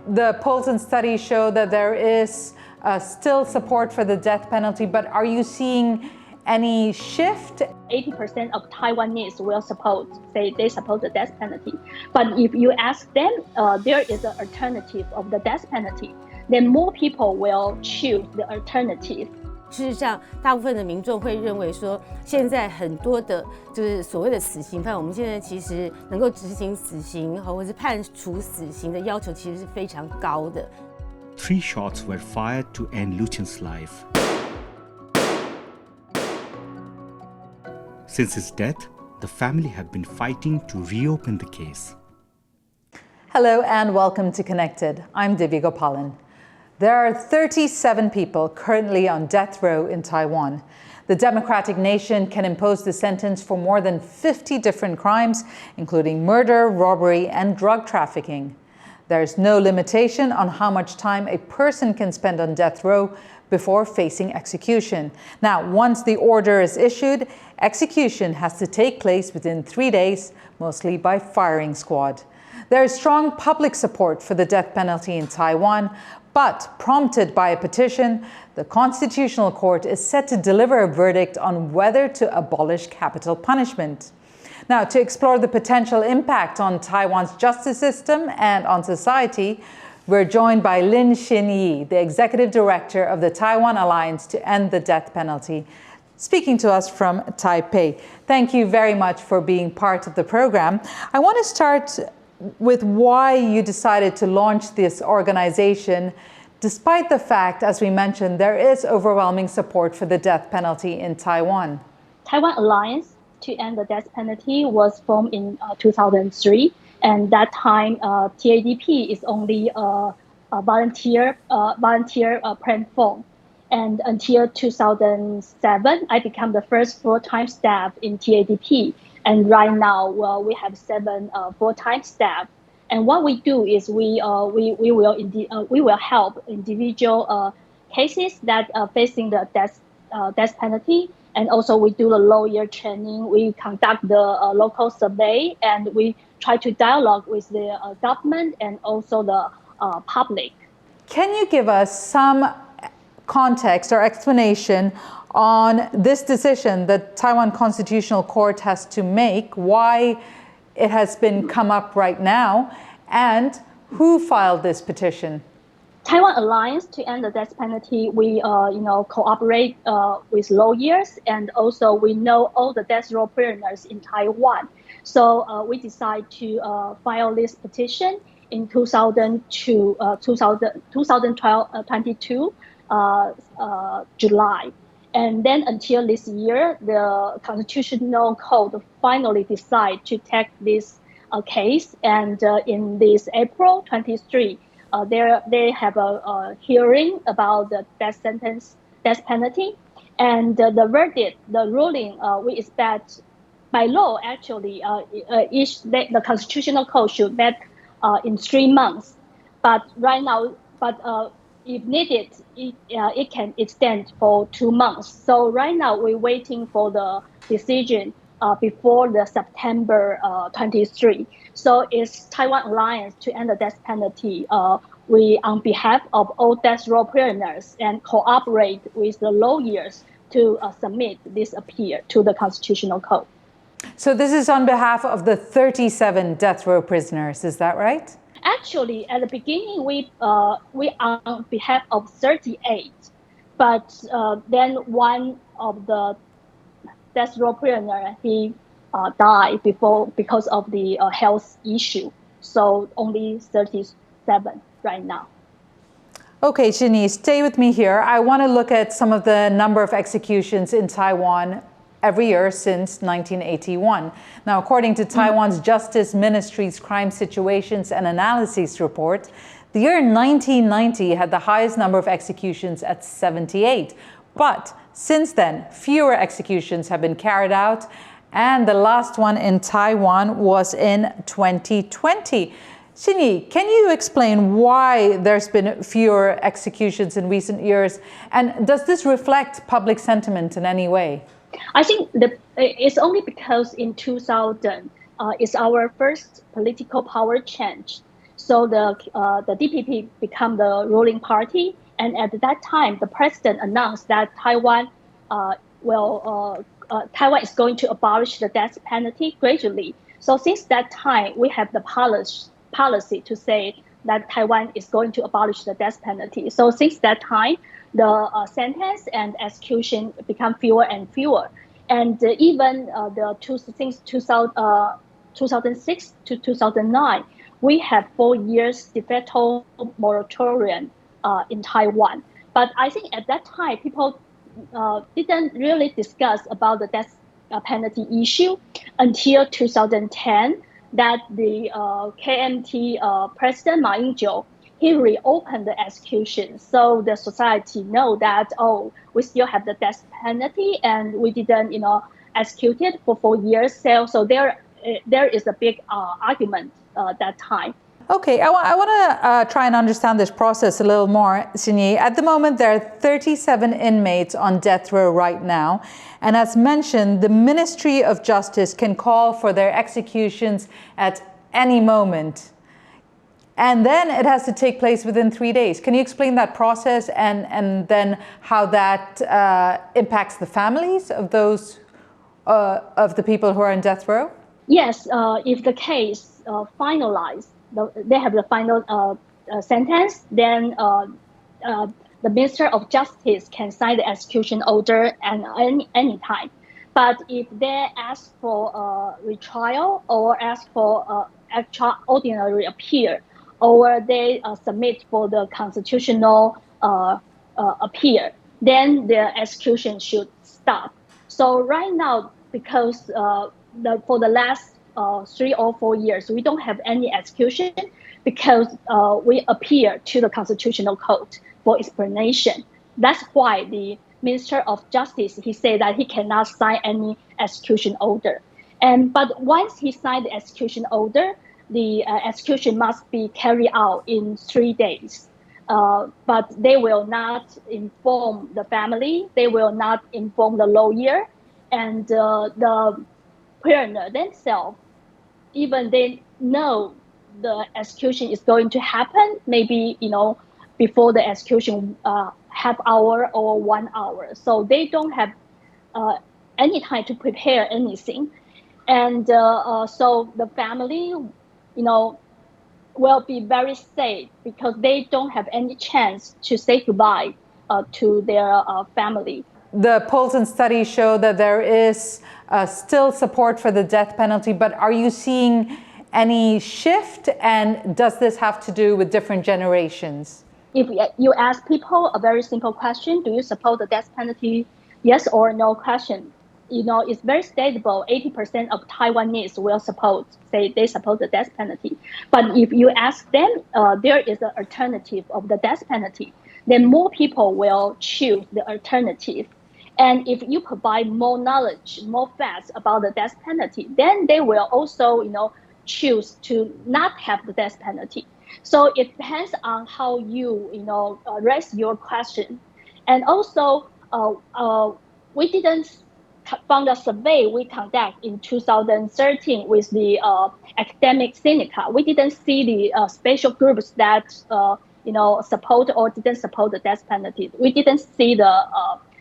the polls and studies show that there is still support for the death penalty, but are you seeing any shift? 80% of Taiwanese will say they support the death penalty. But if you ask them, there is an alternative of the death penalty, then more people will choose the alternative. 事实上，大部分的民众会认为说，现在很多的就是所谓的死刑犯，我们现在其实能够执行死刑或者是判处死刑的要求，其实是非常高的。3 shots were fired to end Lu Cheng's life. Since his death, the family have been fighting to reopen the case. Hello and welcome to Connected. I'm Divya Gopalan. There are 37 people currently on death row in Taiwan. The democratic nation can impose the sentence for more than 50 different crimes, including murder, robbery, and drug trafficking. There's no limitation on how much time a person can spend on death row before facing execution. Now, once the order is issued, execution has to take place within 3 days, mostly by firing squad. There is strong public support for the death penalty in Taiwan, but prompted by a petition, the Constitutional Court is set to deliver a verdict on whether to abolish capital punishment. Now, to explore the potential impact on Taiwan's justice system and on society, we're joined by Lin Hsin-yi, the Executive Director of the Taiwan Alliance to End the Death Penalty, speaking to us from Taipei. Thank you very much for being part of the program. I want to start with why you decided to launch this organization, despite the fact, as we mentioned, there is overwhelming support for the death penalty in Taiwan. Taiwan Alliance to End the Death Penalty was formed in 2003, and that time TADP is only a volunteer platform. And until 2007, I became the first full-time staff in TADP. And right now, we have 7 full-time staff. And what we do is we will help individual cases that are facing the death penalty. And also we do the lawyer training. We conduct the local survey, and we try to dialogue with the government and also the public. Can you give us some context or explanation on this decision that Taiwan Constitutional Court has to make, why it has been come up right now, and who filed this petition? Taiwan Alliance to End the Death Penalty, we cooperate with lawyers, and also we know all the death row prisoners in Taiwan. So we decided to file this petition in 2022 July. And then until this year, the Constitutional Court finally decided to take this case. And in this April 23, they have a hearing about the death penalty. And the verdict, the ruling, we expect by law, actually, the Constitutional Court should make in 3 months. But right now, if needed, it can extend for 2 months. So right now we're waiting for the decision before the September 23. So it's Taiwan Alliance to End the Death Penalty. We, on behalf of all death row prisoners, and cooperate with the lawyers to submit this appeal to the Constitutional Court. So this is on behalf of the 37 death row prisoners, is that right? Actually, at the beginning, we on behalf of 38, but then one of the death row prisoner, he died because of the health issue. So only 37 right now. Okay, Hsin-i, stay with me here. I want to look at some of the number of executions in Taiwan every year since 1981. Now, according to Taiwan's Justice Ministry's Crime Situations and Analyses report, the year 1990 had the highest number of executions at 78. But since then, fewer executions have been carried out, and the last one in Taiwan was in 2020. Hsin-i, can you explain why there's been fewer executions in recent years? And does this reflect public sentiment in any way? I think it's only because in 2000, it's our first political power change. So the DPP become the ruling party, and at that time, the president announced that Taiwan Taiwan is going to abolish the death penalty gradually. So since that time, we have the policy to say that Taiwan is going to abolish the death penalty. So since that time, the sentence and execution become fewer and fewer. And even since 2006 to 2009, we have 4 years de facto moratorium in Taiwan. But I think at that time, people didn't really discuss about the death penalty issue until 2010, that the KMT President Ma Ying-jeou, he reopened the execution. So the society know that, we still have the death penalty and we didn't, execute it for 4 years. So there is a big argument that time. Okay, I want to try and understand this process a little more, Hsin-yi. At the moment, there are 37 inmates on death row right now. And as mentioned, the Ministry of Justice can call for their executions at any moment. And then it has to take place within 3 days. Can you explain that process and then how that impacts the families of those of the people who are in death row? Yes, if the case finalized, they have the final sentence, then the Minister of Justice can sign the execution order at any time. But if they ask for retrial or ask for extraordinary appeal, or they submit for the constitutional appeal, then the execution should stop. So right now, because for the last 3 or 4 years, we don't have any execution because we appeal to the Constitutional Court for explanation. That's why the Minister of Justice, he said that he cannot sign any execution order. But once he signed the execution order, the execution must be carried out in 3 days. But they will not inform the family, they will not inform the lawyer, and the prisoner themselves, even they know the execution is going to happen, maybe before the execution half hour or 1 hour. So they don't have any time to prepare anything. And so the family, will be very sad because they don't have any chance to say goodbye to their family. The polls and studies show that there is still support for the death penalty, but are you seeing any shift, and does this have to do with different generations? If you ask people a very simple question, do you support the death penalty? Yes or no question. It's very stable. 80% of Taiwanese will say they support the death penalty. But if you ask them, there is an alternative of the death penalty, then more people will choose the alternative. And if you provide more knowledge, more facts about the death penalty, then they will also, choose to not have the death penalty. So it depends on how you, raise your question. And also, we didn't found a survey we conduct in 2013 with the academic syndicate. We didn't see the special groups that support or didn't support the death penalty. We didn't see the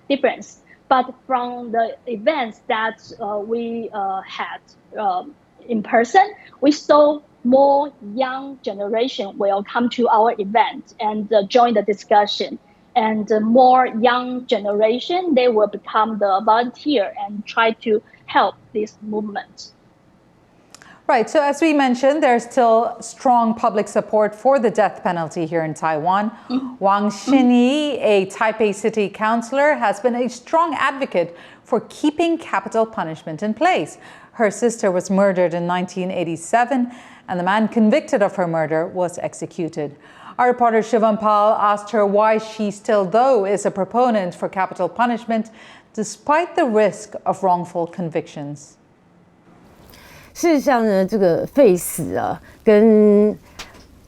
difference. But from the events that we had in person, we saw more young generation will come to our event and join the discussion. And more young generation, they will become the volunteer and try to help this movement. Right, so as we mentioned, there's still strong public support for the death penalty here in Taiwan. Wang Hsin-i, a Taipei city councilor, has been a strong advocate for keeping capital punishment in place. Her sister was murdered in 1987, and the man convicted of her murder was executed. Our reporter Siobhan Pal asked her why she still, though, is a proponent for capital punishment, despite the risk of wrongful convictions. 事实上呢，这个废死啊，跟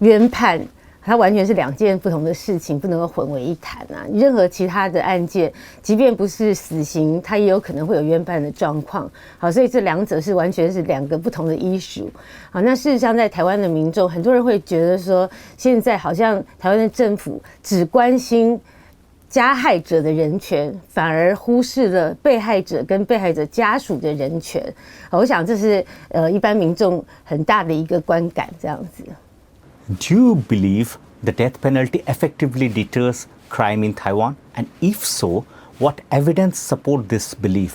冤判它完全是两件不同的事情，不能够混为一谈啊。任何其他的案件，即便不是死刑，它也有可能会有冤判的状况。好，所以这两者是完全是两个不同的issue。好，那事实上在台湾的民众，很多人会觉得说，现在好像台湾的政府只关心加害者的人权，反而忽视了被害者跟被害者家属的人权。我想这是一般民众很大的一个观感，这样子。Do you believe the death penalty effectively deters crime in Taiwan? And if so, what evidence support this belief?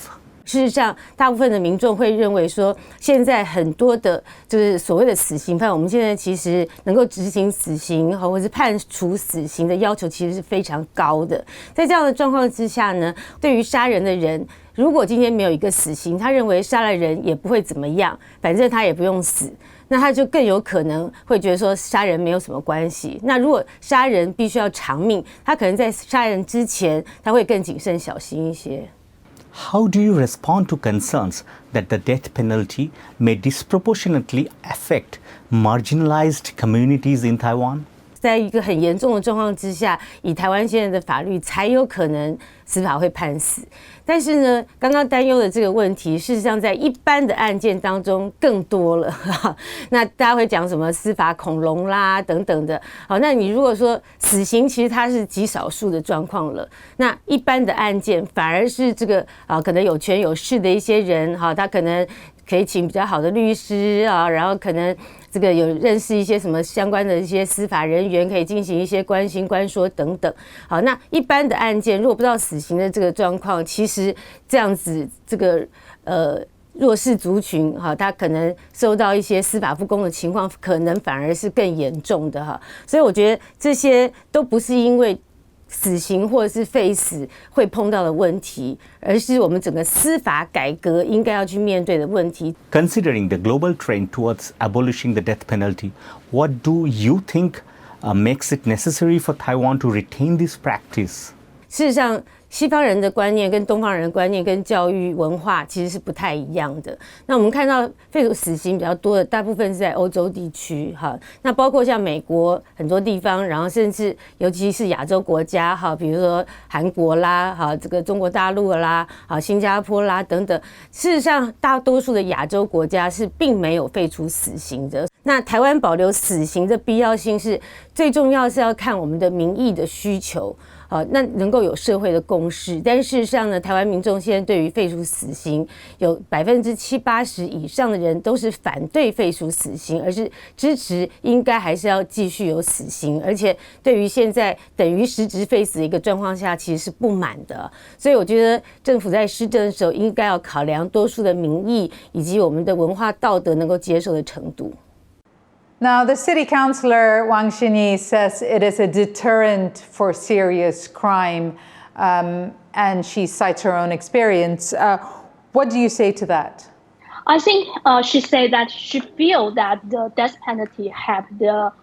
事实上，大部分的民众会认为说，现在很多的就是所谓的死刑犯，我们现在其实能够执行死刑或者是判处死刑的要求其实是非常高的。在这样的状况之下呢，对于杀人的人，如果今天没有一个死刑，他认为杀了人也不会怎么样，反正他也不用死，那他就更有可能会觉得说杀人没有什么关系。那如果杀人必须要偿命，他可能在杀人之前他会更谨慎小心一些。How do you respond to concerns that the death penalty may disproportionately affect marginalized communities in Taiwan? 在一个很严重的状况之下，以台湾现在的法律才有可能司法会判死。但是呢，刚刚担忧的这个问题，事实上在一般的案件当中更多了。那大家会讲什么司法恐龙啦等等的。好，那你如果说死刑，其实它是极少数的状况了。那一般的案件反而是这个可能有权有势的一些人，他可能可以请比较好的律师啊，然后可能这个有认识一些什么相关的一些司法人员，可以进行一些关心关说等等。好，那一般的案件如果不到死刑的这个状况，其实这样子这个弱势族群他可能受到一些司法不公的情况，可能反而是更严重的哈。所以我觉得这些都不是因为死刑或者是废死会碰到的问题，而是我们整个司法改革应该要去面对的问题。Considering the global trend towards abolishing the death penalty, what do you think makes it necessary for Taiwan to retain this practice? 事实上，西方人的观念跟东方人的观念跟教育文化其实是不太一样的。那我们看到废除死刑比较多的大部分是在欧洲地区哈，那包括像美国很多地方，然后甚至尤其是亚洲国家哈，比如说韩国啦，哈这个中国大陆啦，好新加坡啦等等。事实上，大多数的亚洲国家是并没有废除死刑的。那台湾保留死刑的必要性是最重要，是要看我们的民意的需求。那能够有社会的共识，但事实上呢，台湾民众现在对于废除死刑有70%-80%以上的人都是反对废除死刑，而是支持应该还是要继续有死刑，而且对于现在等于实质废死的一个状况下，其实是不满的。所以我觉得政府在施政的时候，应该要考量多数的民意以及我们的文化道德能够接受的程度。Now, the city councilor, Wang Hsin-i, says it is a deterrent for serious crime, and she cites her own experience. What do you say to that? I think she said that she feels that the death penalty have the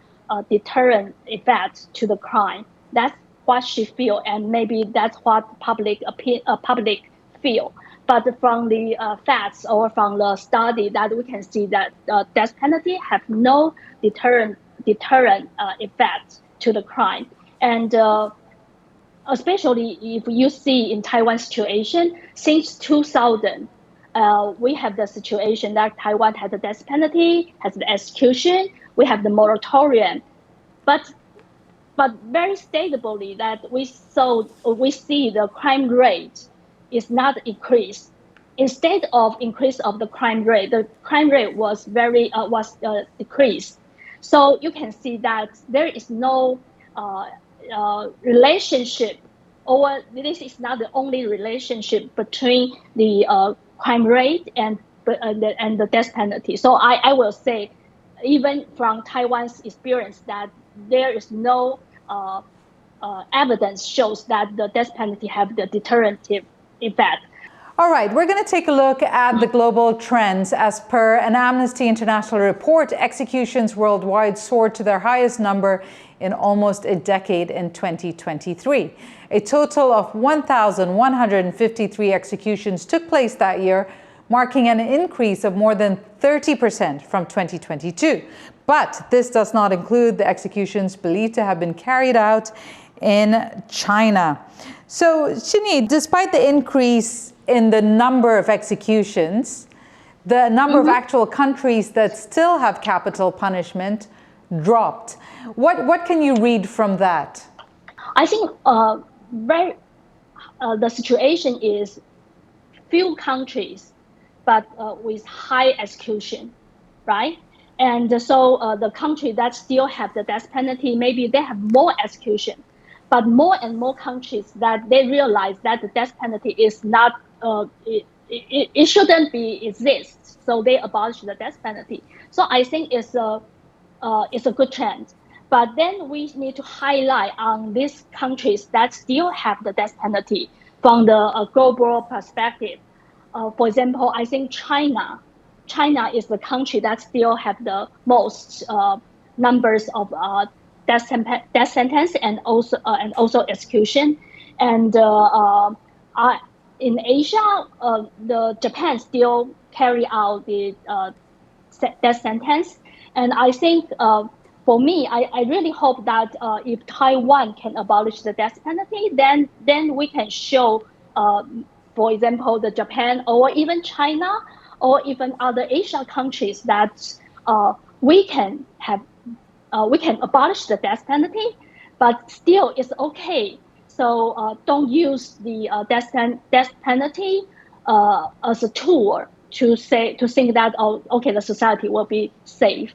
deterrent effect to the crime. That's what she feels, and maybe that's what public feel. But from the facts or from the study that we can see that death penalty have no deterrent effect to the crime. And especially if you see in Taiwan's situation, since 2000, we have the situation that Taiwan has the death penalty, has the execution, we have the moratorium. But very stably that we see the crime rate is not increased. Instead of increase of the crime rate was decreased. So you can see that there is no relationship, or this is not the only relationship between the crime rate and the death penalty. So I will say, even from Taiwan's experience, that there is no evidence shows that the death penalty have the deterrent effect. All right, we're going to take a look at the global trends. As per an Amnesty International report, executions worldwide soared to their highest number in almost a decade in 2023. A total of 1,153 executions took place that year, marking an increase of more than 30% from 2022. But this does not include the executions believed to have been carried out in China. So, Hsin-i, despite the increase in the number of executions, the number of actual countries that still have capital punishment dropped. What can you read from that? I think the situation is few countries, but with high execution, right? And so the country that still have the death penalty, maybe they have more execution, but more and more countries that they realize that the death penalty is not, it shouldn't be exist. So they abolish the death penalty. So I think it's a good trend. But then we need to highlight on these countries that still have the death penalty from the global perspective. For example, I think China is the country that still have the most numbers of death sentence and also execution. And in Asia, the Japan still carry out the death sentence. And I think for me, I really hope that if Taiwan can abolish the death penalty, then we can show, for example, the Japan or even China or even other Asian countries that we can abolish the death penalty, but still it's okay. So don't use the death penalty as a tool to think that, oh, okay, the society will be safe.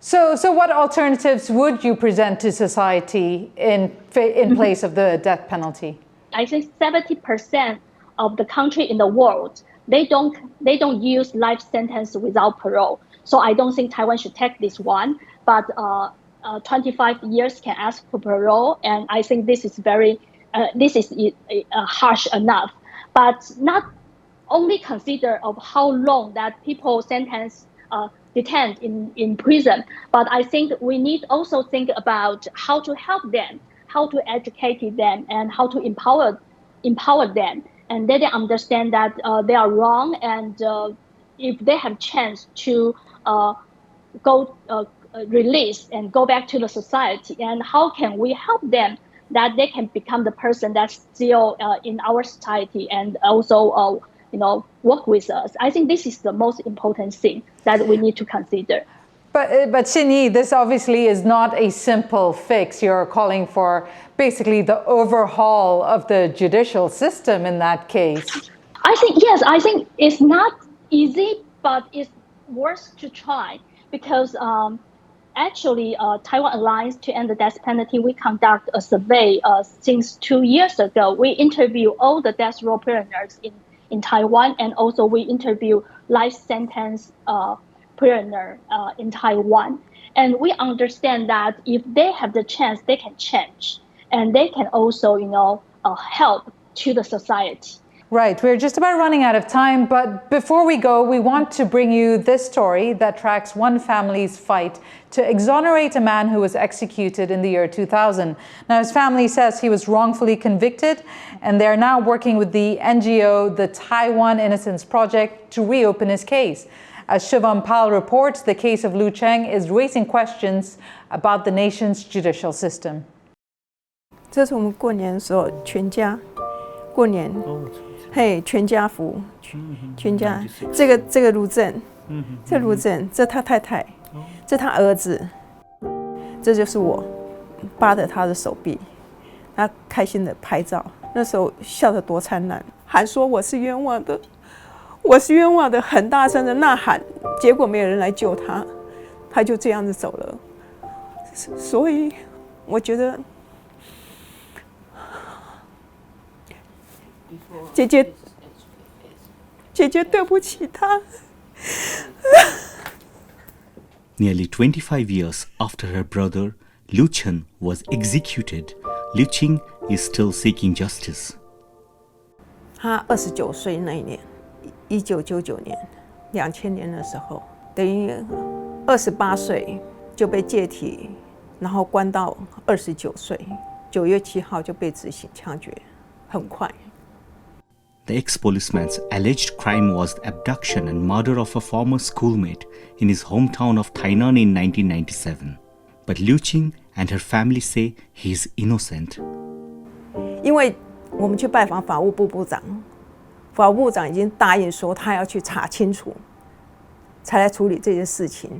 So what alternatives would you present to society in place of the death penalty? I think 70% of the country in the world, they don't use life sentence without parole. So I don't think Taiwan should take this one. But 25 years can ask for parole, and I think this is harsh enough. But not only consider of how long that people sentence detained in prison, but I think we need also think about how to help them, how to educate them, and how to empower them, and let them understand that they are wrong, and if they have chance to go release and go back to the society, and how can we help them that they can become the person that's still in our society and also work with us. I think this is the most important thing that we need to consider. But Hsin-i, this obviously is not a simple fix. You're calling for basically the overhaul of the judicial system in that case. I think it's not easy, but it's worth to try, because actually Taiwan Alliance to End the Death Penalty, we conduct a survey since 2 years ago. We interview all the death row prisoners in Taiwan, and also we interview life sentence prisoner in Taiwan. And we understand that if they have the chance, they can change, and they can also, help to the society. Right, we're just about running out of time, but before we go, we want to bring you this story that tracks one family's fight to exonerate a man who was executed in the year 2000. Now, his family says he was wrongfully convicted, and they're now working with the NGO, the Taiwan Innocence Project, to reopen his case. As Shivam Pal reports, the case of Lu Cheng is raising questions about the nation's judicial system. 这是我们过年的时候全家过年，嘿，全家福，全家。这个卢正，这卢正，这他太太，这他儿子，这就是我，扒着他的手臂，他开心的拍照，那时候笑得多灿烂，喊说我是冤枉的，我是冤枉的，很大声的呐喊，结果没有人来救他，他就这样子走了。所以我觉得。 姐姐对不起他。Nearly 25 years after her brother Lu Cheng was executed, Lu Cheng is still seeking justice. 他29岁那一年，1999年，2000年的时候，等于28岁就被戒体，然后关到29岁，9月7号就被执行枪决，很快。The ex-policeman's alleged crime was the abduction and murder of a former schoolmate in his hometown of Tainan in 1997. But Lu Cheng and her family say he is innocent. 因为我们去拜访法务部部长，法务部长已经答应说他要去查清楚，才来处理这件事情。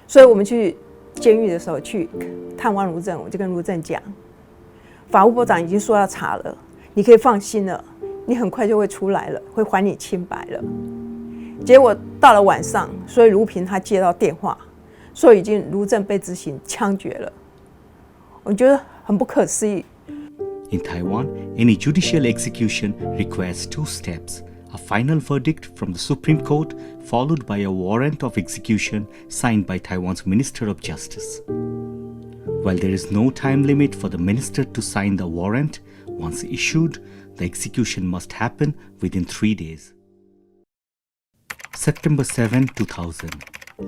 所以我们去监狱的时候去探望卢正，我就跟卢正讲，法务部长已经说要查了，你可以放心了，你很快就会出来了，会还你清白了。结果到了晚上，所以卢平他接到电话，说已经卢正被执行枪决了，我觉得很不可思议。In Taiwan, any judicial execution requires two steps: a final verdict from the Supreme Court, followed by a warrant of execution signed by Taiwan's Minister of Justice. While there is no time limit for the minister to sign the warrant, once issued, the execution must happen within 3 days. September 7, 2000.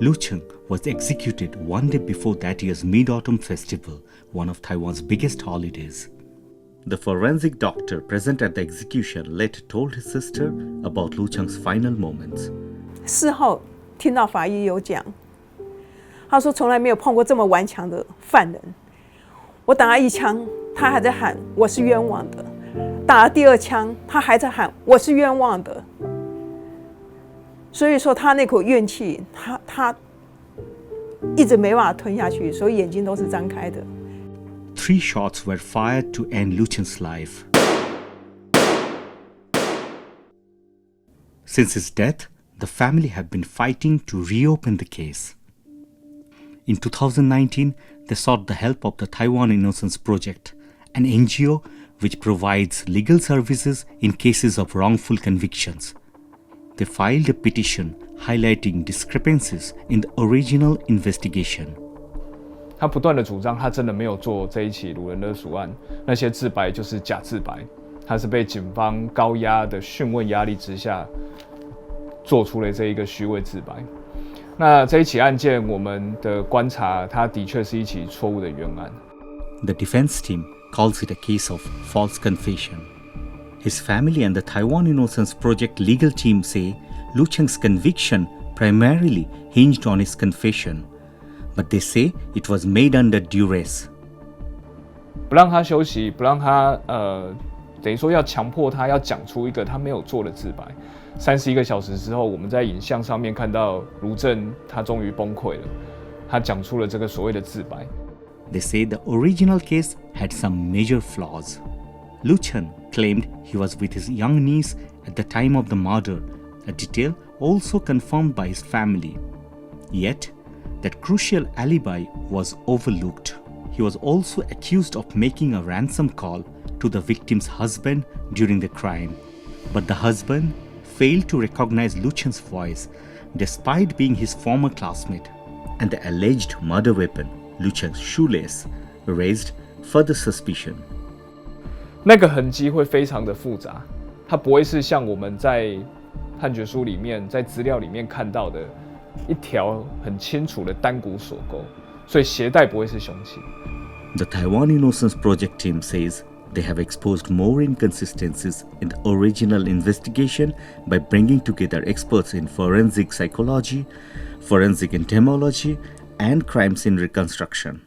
Lu Cheng was executed one day before that year's Mid-Autumn Festival, one of Taiwan's biggest holidays. The forensic doctor present at the execution later told his sister about Lu Cheng's final moments. 事后听到法医有讲，他说从来没有碰过这么顽强的犯人。我打了一枪，他还在喊我是冤枉的；打了第二枪，他还在喊我是冤枉的。所以说他那口怨气，他一直没办法吞下去，所以眼睛都是张开的。3 shots were fired to end Lu Cheng's life. Since his death, the family have been fighting to reopen the case. In 2019, they sought the help of the Taiwan Innocence Project, an NGO which provides legal services in cases of wrongful convictions. They filed a petition highlighting discrepancies in the original investigation. 他不断的主张，他真的没有做这一起掳人勒赎案，那些自白就是假自白，他是被警方高压的讯问压力之下，做出了这一个虚伪自白。那这一起案件，我们的观察，它的确是一起错误的冤案。The defense team calls it a case of false confession. His family and the Taiwan Innocence Project legal team say Lu Cheng's conviction primarily hinged on his confession. But they say it was made under duress. 不让他休息，不让他等于说要强迫他要讲出一个他没有做的自白。31个小时之后，我们在影像上面看到卢正他终于崩溃了，他讲出了这个所谓的自白。They say the original case had some major flaws. Lu Cheng claimed he was with his young niece at the time of the murder, a detail also confirmed by his family. Yet, that crucial alibi was overlooked. He was also accused of making a ransom call to the victim's husband during the crime. But the husband failed to recognize Lu Cheng's voice despite being his former classmate. And the alleged murder weapon, Lu Cheng's shoelace, raised further suspicion. 那个痕迹会非常的复杂，它不会是像我们在判决书里面、在资料里面看到的一条很清楚的单股锁钩，所以携带不会是凶器。The Taiwan Innocence Project team says they have exposed more inconsistencies in the original investigation by bringing together experts in forensic psychology, forensic entomology, and crime scene reconstruction.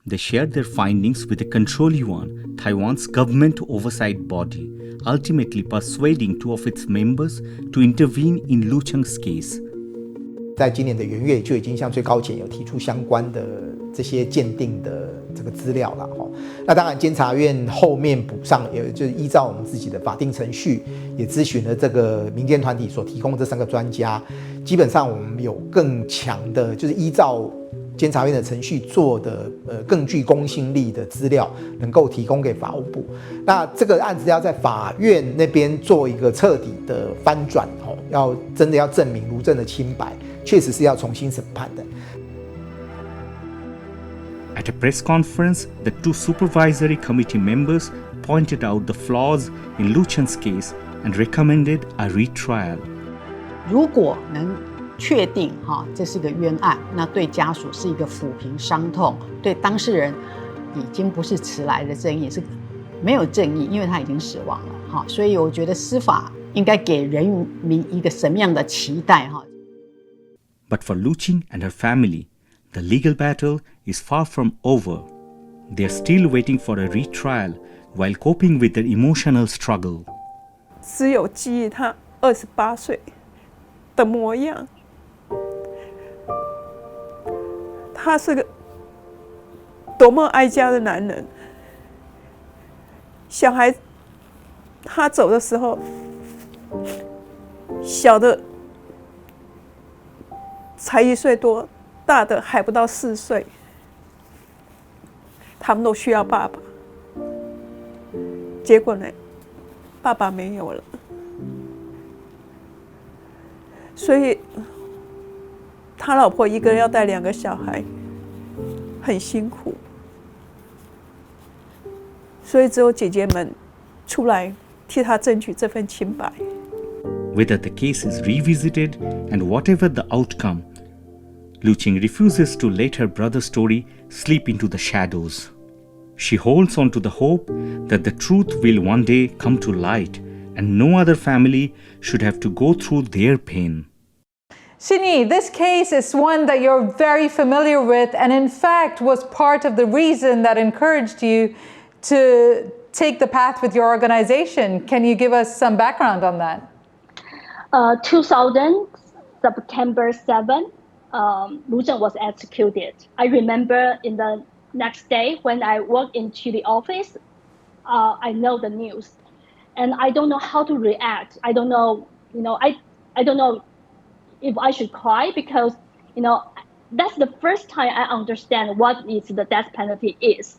They shared their findings with the Control Yuan, Taiwan's government oversight body, ultimately persuading 2 of its members to intervene in Lu Cheng's case. 在今年的元月就已经向最高检有提出相关的这些鉴定的这个资料了哈。那当然，监察院后面补上，也就是依照我们自己的法定程序，也咨询了这个民间团体所提供的这3个专家。基本上我们有更强的，就是依照监察院的程序做的更具公信力的资料，能够提供给法务部。那这个案子要在法院那边做一个彻底的翻转哦，要真的要证明卢正的清白，确实是要重新审判的。At a press conference, the 2 supervisory committee members pointed out the flaws in Lu Cheng's case and recommended a retrial. 如果能确定这是个冤案，那对家属是一个抚平伤痛，对当事人已经不是迟来的正义，是没有正义，因为他已经死亡了。哈，所以我觉得司法应该给人民一个什么样的期待哈。But for Lu Cheng and her family, the legal battle is far from over. They are still waiting for a retrial while coping with their emotional struggle. 只有记忆他28岁的模样，他是个多么爱家的男人。小孩他走的时候，小的才1岁多，大的还不到4岁，他们都需要爸爸。结果呢，爸爸没有了，所以他老婆一个人要带2个小孩，很辛苦。所以只有姐姐们出来替他争取这份清白。Whether the case is revisited and whatever the outcome, Lu Cheng refuses to let her brother's story slip into the shadows. She holds on to the hope that the truth will one day come to light and no other family should have to go through their pain. Hsin-yi, this case is one that you're very familiar with and in fact was part of the reason that encouraged you to take the path with your organization. Can you give us some background on that? 2000, September 7, Lu Cheng was executed. I remember in the next day when I walked into the office, I know the news, and I don't know how to react. I don't know, I don't know if I should cry because, that's the first time I understand what is the death penalty is.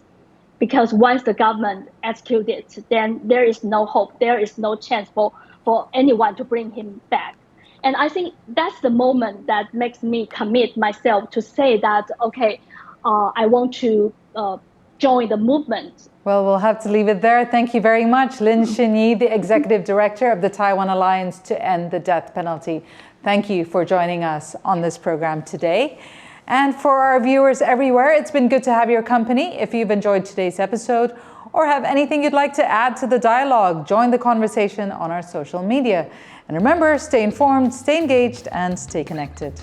Because once the government executes it, then there is no hope. There is no chance for anyone to bring him back. And I think that's the moment that makes me commit myself to say that, okay, I want to join the movement. Well, we'll have to leave it there. Thank you very much, Lin Hsin-yi, the Executive Director of the Taiwan Alliance to End the Death Penalty. Thank you for joining us on this program today. And for our viewers everywhere, it's been good to have your company. If you've enjoyed today's episode or have anything you'd like to add to the dialogue, join the conversation on our social media. And remember, stay informed, stay engaged, and stay connected.